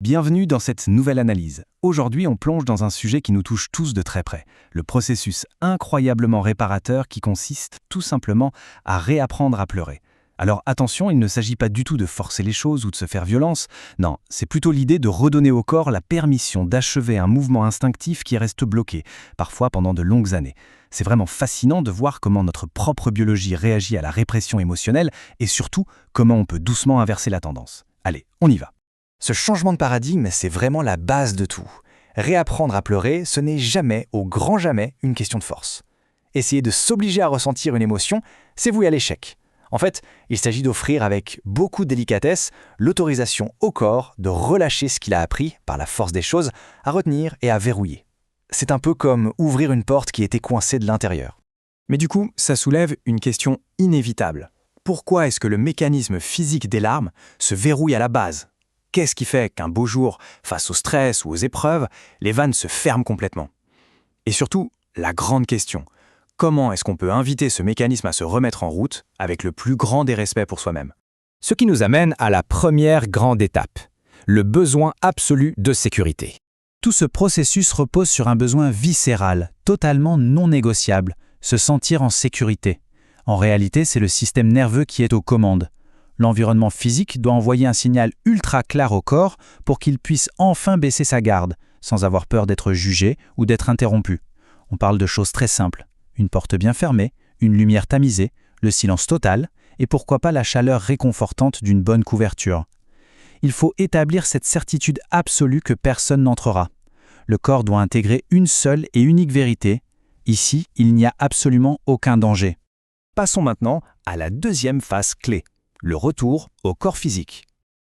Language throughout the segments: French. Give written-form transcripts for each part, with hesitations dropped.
Bienvenue dans cette nouvelle analyse. Aujourd'hui, on plonge dans un sujet qui nous touche tous de très près, le processus incroyablement réparateur qui consiste tout simplement à réapprendre à pleurer. Alors attention, il ne s'agit pas du tout de forcer les choses ou de se faire violence, non, c'est plutôt l'idée de redonner au corps la permission d'achever un mouvement instinctif qui reste bloqué, parfois pendant de longues années. C'est vraiment fascinant de voir comment notre propre biologie réagit à la répression émotionnelle et surtout comment on peut doucement inverser la tendance. Allez, on y va. Ce changement de paradigme, c'est vraiment la base de tout. Réapprendre à pleurer, ce n'est jamais, au grand jamais, une question de force. Essayer de s'obliger à ressentir une émotion, c'est voué à l'échec. En fait, il s'agit d'offrir avec beaucoup de délicatesse l'autorisation au corps de relâcher ce qu'il a appris, par la force des choses, à retenir et à verrouiller. C'est un peu comme ouvrir une porte qui était coincée de l'intérieur. Mais du coup, ça soulève une question inévitable. Pourquoi est-ce que le mécanisme physique des larmes se verrouille à la base ? Qu'est-ce qui fait qu'un beau jour, face au stress ou aux épreuves, les vannes se ferment complètement ? Et surtout, la grande question, comment est-ce qu'on peut inviter ce mécanisme à se remettre en route avec le plus grand des respects pour soi-même ? Ce qui nous amène à la première grande étape, le besoin absolu de sécurité. Tout ce processus repose sur un besoin viscéral, totalement non négociable, se sentir en sécurité. En réalité, c'est le système nerveux qui est aux commandes. L'environnement physique doit envoyer un signal ultra clair au corps pour qu'il puisse enfin baisser sa garde, sans avoir peur d'être jugé ou d'être interrompu. On parle de choses très simples. Une porte bien fermée, une lumière tamisée, le silence total, et pourquoi pas la chaleur réconfortante d'une bonne couverture. Il faut établir cette certitude absolue que personne n'entrera. Le corps doit intégrer une seule et unique vérité. Ici, il n'y a absolument aucun danger. Passons maintenant à la deuxième phase clé. Le retour au corps physique.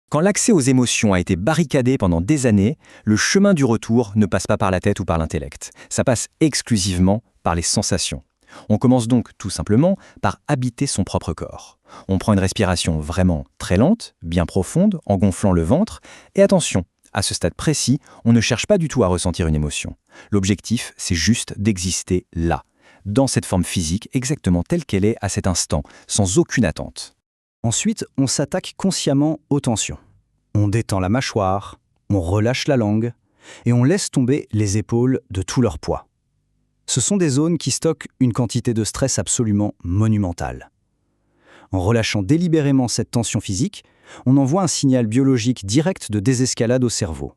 Quand l'accès aux émotions a été barricadé pendant des années, le chemin du retour ne passe pas par la tête ou par l'intellect. Ça passe exclusivement par les sensations. On commence donc tout simplement par habiter son propre corps. On prend une respiration vraiment très lente, bien profonde, en gonflant le ventre. Et attention, à ce stade précis, on ne cherche pas du tout à ressentir une émotion. L'objectif, c'est juste d'exister là, dans cette forme physique exactement telle qu'elle est à cet instant, sans aucune attente. Ensuite, on s'attaque consciemment aux tensions. On détend la mâchoire, on relâche la langue et on laisse tomber les épaules de tout leur poids. Ce sont des zones qui stockent une quantité de stress absolument monumentale. En relâchant délibérément cette tension physique, on envoie un signal biologique direct de désescalade au cerveau.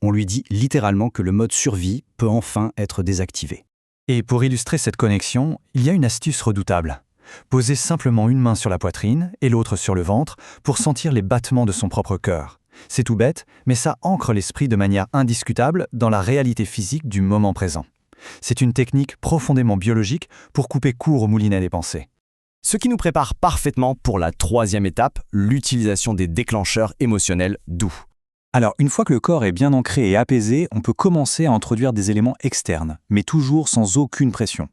On lui dit littéralement que le mode survie peut enfin être désactivé. Et pour illustrer cette connexion, il y a une astuce redoutable. Poser simplement une main sur la poitrine et l'autre sur le ventre pour sentir les battements de son propre cœur. C'est tout bête, mais ça ancre l'esprit de manière indiscutable dans la réalité physique du moment présent. C'est une technique profondément biologique pour couper court au moulinet des pensées. Ce qui nous prépare parfaitement pour la troisième étape, l'utilisation des déclencheurs émotionnels doux. Alors, une fois que le corps est bien ancré et apaisé, on peut commencer à introduire des éléments externes, mais toujours sans aucune pression.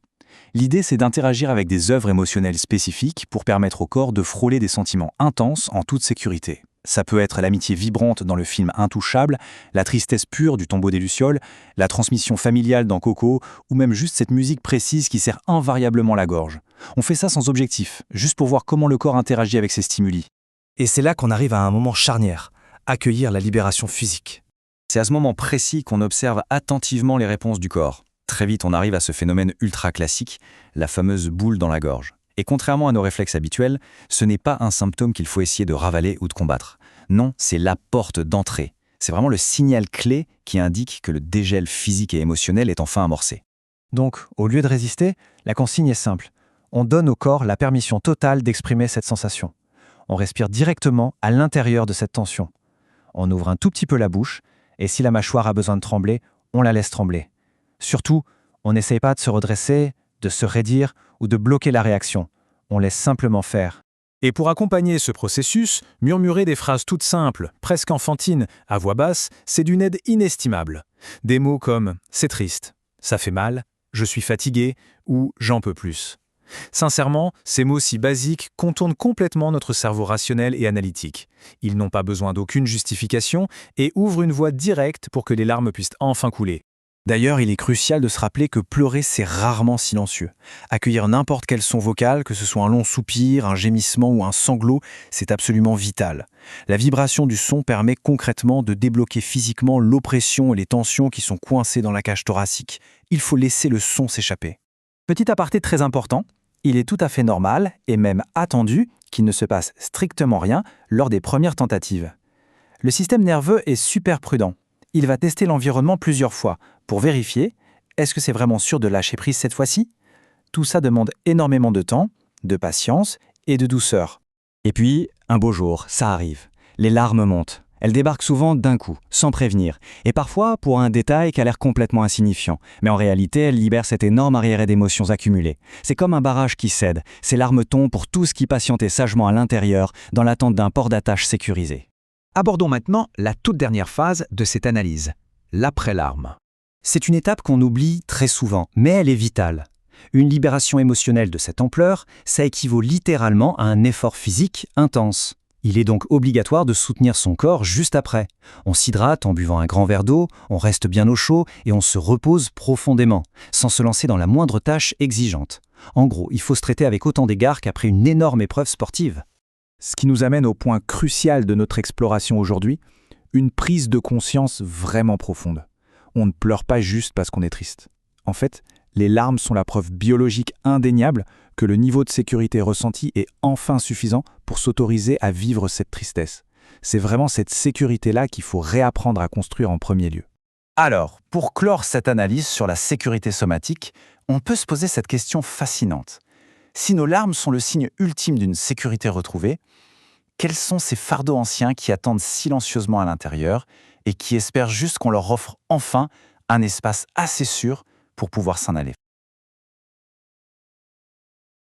L'idée, c'est d'interagir avec des œuvres émotionnelles spécifiques pour permettre au corps de frôler des sentiments intenses en toute sécurité. Ça peut être l'amitié vibrante dans le film Intouchable, la tristesse pure du Tombeau des Lucioles, la transmission familiale dans Coco, ou même juste cette musique précise qui serre invariablement la gorge. On fait ça sans objectif, juste pour voir comment le corps interagit avec ces stimuli. Et c'est là qu'on arrive à un moment charnière, accueillir la libération physique. C'est à ce moment précis qu'on observe attentivement les réponses du corps. Très vite, on arrive à ce phénomène ultra classique, la fameuse boule dans la gorge. Et contrairement à nos réflexes habituels, ce n'est pas un symptôme qu'il faut essayer de ravaler ou de combattre. Non, c'est la porte d'entrée. C'est vraiment le signal clé qui indique que le dégel physique et émotionnel est enfin amorcé. Donc, au lieu de résister, la consigne est simple. On donne au corps la permission totale d'exprimer cette sensation. On respire directement à l'intérieur de cette tension. On ouvre un tout petit peu la bouche, et si la mâchoire a besoin de trembler, on la laisse trembler. Surtout, on n'essaye pas de se redresser, de se raidir ou de bloquer la réaction. On laisse simplement faire. Et pour accompagner ce processus, murmurer des phrases toutes simples, presque enfantines, à voix basse, c'est d'une aide inestimable. Des mots comme « c'est triste »,« ça fait mal »,« je suis fatigué » ou « j'en peux plus ». Sincèrement, ces mots si basiques contournent complètement notre cerveau rationnel et analytique. Ils n'ont pas besoin d'aucune justification et ouvrent une voie directe pour que les larmes puissent enfin couler. D'ailleurs, il est crucial de se rappeler que pleurer, c'est rarement silencieux. Accueillir n'importe quel son vocal, que ce soit un long soupir, un gémissement ou un sanglot, c'est absolument vital. La vibration du son permet concrètement de débloquer physiquement l'oppression et les tensions qui sont coincées dans la cage thoracique. Il faut laisser le son s'échapper. Petit aparté très important, il est tout à fait normal et même attendu qu'il ne se passe strictement rien lors des premières tentatives. Le système nerveux est super prudent. Il va tester l'environnement plusieurs fois pour vérifier est-ce que c'est vraiment sûr de lâcher prise cette fois-ci. Tout ça demande énormément de temps, de patience et de douceur. Et puis, un beau jour, ça arrive. Les larmes montent. Elles débarquent souvent d'un coup, sans prévenir, et parfois pour un détail qui a l'air complètement insignifiant. Mais en réalité, elles libèrent cette énorme arriéré d'émotions accumulées. C'est comme un barrage qui cède. Ces larmes tombent pour tout ce qui patientait sagement à l'intérieur, dans l'attente d'un port d'attache sécurisé. Abordons maintenant la toute dernière phase de cette analyse, l'après-larme. C'est une étape qu'on oublie très souvent, mais elle est vitale. Une libération émotionnelle de cette ampleur, ça équivaut littéralement à un effort physique intense. Il est donc obligatoire de soutenir son corps juste après. On s'hydrate en buvant un grand verre d'eau, on reste bien au chaud et on se repose profondément, sans se lancer dans la moindre tâche exigeante. En gros, il faut se traiter avec autant d'égard qu'après une énorme épreuve sportive. Ce qui nous amène au point crucial de notre exploration aujourd'hui, une prise de conscience vraiment profonde. On ne pleure pas juste parce qu'on est triste. En fait, les larmes sont la preuve biologique indéniable que le niveau de sécurité ressenti est enfin suffisant pour s'autoriser à vivre cette tristesse. C'est vraiment cette sécurité-là qu'il faut réapprendre à construire en premier lieu. Alors, pour clore cette analyse sur la sécurité somatique, on peut se poser cette question fascinante. Si nos larmes sont le signe ultime d'une sécurité retrouvée, quels sont ces fardeaux anciens qui attendent silencieusement à l'intérieur et qui espèrent juste qu'on leur offre enfin un espace assez sûr pour pouvoir s'en aller?